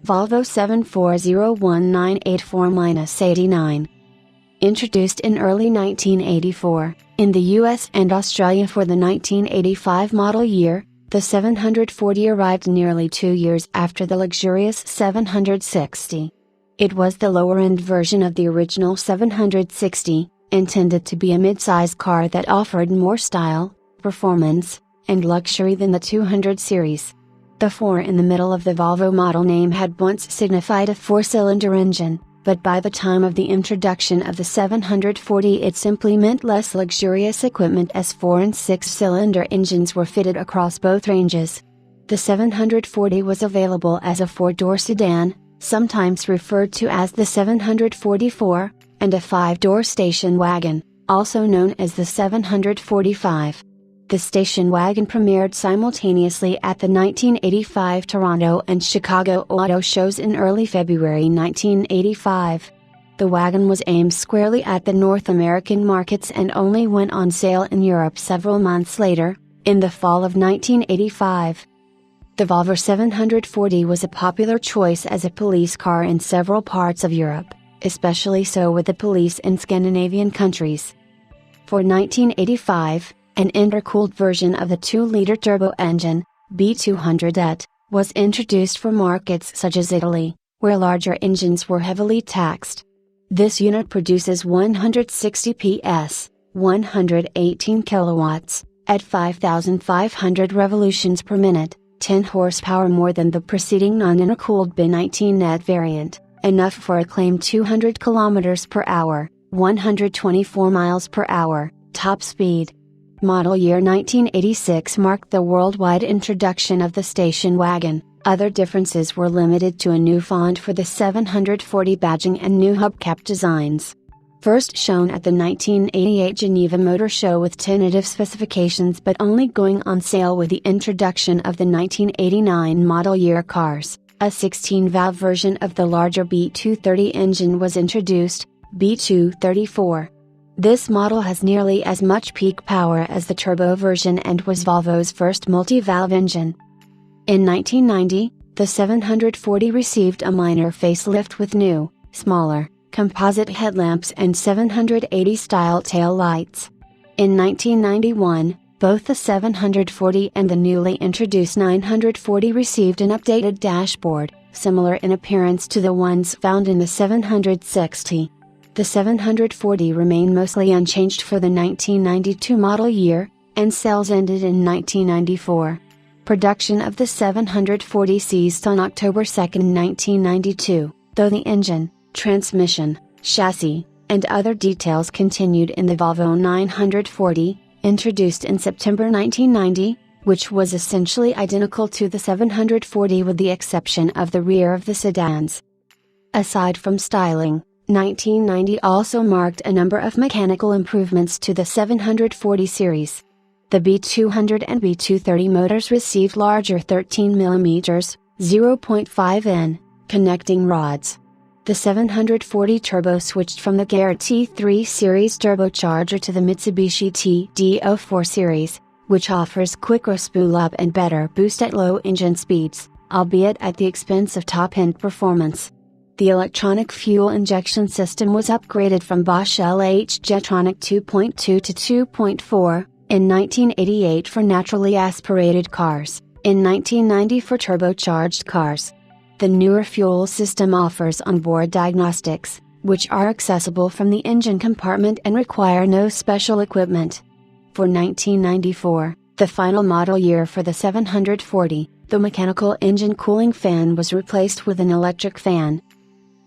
Volvo 7401984-89. Introduced in early 1984, in the US and Australia for the 1985 model year, the 740 arrived nearly 2 years after the luxurious 760. It was the lower-end version of the original 760, intended to be a mid-size car that offered more style, performance, and luxury than the 200 series. The 4 in the middle of the Volvo model name had once signified a 4-cylinder engine, but by the time of the introduction of the 740 it simply meant less luxurious equipment as 4 and 6-cylinder engines were fitted across both ranges. The 740 was available as a 4-door sedan, sometimes referred to as the 744, and a 5-door station wagon, also known as the 745. The station wagon premiered simultaneously at the 1985 Toronto and Chicago Auto Shows in early February 1985. The wagon was aimed squarely at the North American markets and only went on sale in Europe several months later, in the fall of 1985. The Volvo 740 was a popular choice as a police car in several parts of Europe, especially so with the police in Scandinavian countries. For 1985, an intercooled version of the 2-liter turbo engine, B200 was introduced for markets such as Italy, where larger engines were heavily taxed. This unit produces 160 PS, 118 kilowatts, at 5,500 revolutions per minute, 10 horsepower more than the preceding non-intercooled B19 variant, enough for a claimed 200 km per hour, 124 miles per hour, top speed. Model year 1986 marked the worldwide introduction of the station wagon. Other differences were limited to a new font for the 740 badging and new hubcap designs. First shown at the 1988 Geneva Motor Show with tentative specifications but only going on sale with the introduction of the 1989 model year cars, a 16-valve version of the larger B230 engine was introduced, B234. This model has nearly as much peak power as the turbo version and was Volvo's first multi-valve engine. In 1990, the 740 received a minor facelift with new, smaller, composite headlamps and 780-style tail lights. In 1991, both the 740 and the newly introduced 940 received an updated dashboard, similar in appearance to the ones found in the 760. The 740 remained mostly unchanged for the 1992 model year, and sales ended in 1994. Production of the 740 ceased on October 2, 1992, though the engine, transmission, chassis, and other details continued in the Volvo 940, introduced in September 1990, which was essentially identical to the 740 with the exception of the rear of the sedans. Aside from styling, 1990 also marked a number of mechanical improvements to the 740 series. The B200 and B230 motors received larger 13mm, 0.5 connecting rods. The 740 turbo switched from the Garrett T3 series turbocharger to the Mitsubishi TD04 series, which offers quicker spool-up and better boost at low engine speeds, albeit at the expense of top-end performance. The electronic fuel injection system was upgraded from Bosch LH Jetronic 2.2 to 2.4, in 1988 for naturally aspirated cars, in 1990 for turbocharged cars. The newer fuel system offers onboard diagnostics, which are accessible from the engine compartment and require no special equipment. For 1994, the final model year for the 740, the mechanical engine cooling fan was replaced with an electric fan.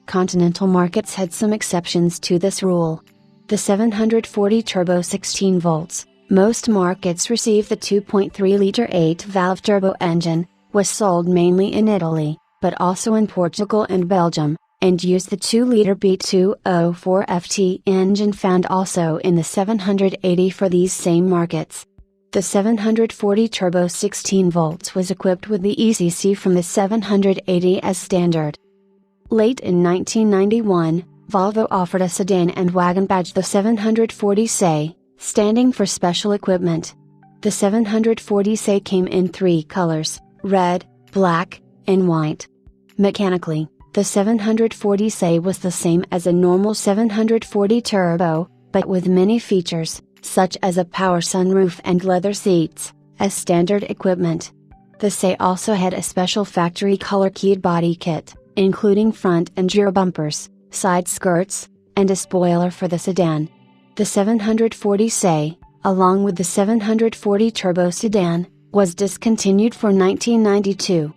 Continental markets had some exceptions to this rule. The 740 turbo 16 volts, most markets receive the 2.3-liter 8-valve turbo engine, was sold mainly in Italy, but also in Portugal and Belgium, and used the 2-liter B204 FT engine found also in the 780 for these same markets. The 740 turbo 16 volts was equipped with the ECC from the 780 as standard. Late in 1991, Volvo offered a sedan and wagon badge, the 740 SE, standing for special equipment. The 740 SE came in 3 colors, red, black, and white. Mechanically, the 740S was the same as a normal 740 Turbo, but with many features, such as a power sunroof and leather seats, as standard equipment. The SE also had a special factory color-keyed body kit, including front and rear bumpers, side skirts, and a spoiler for the sedan. The 740S, along with the 740 Turbo sedan, was discontinued for 1992.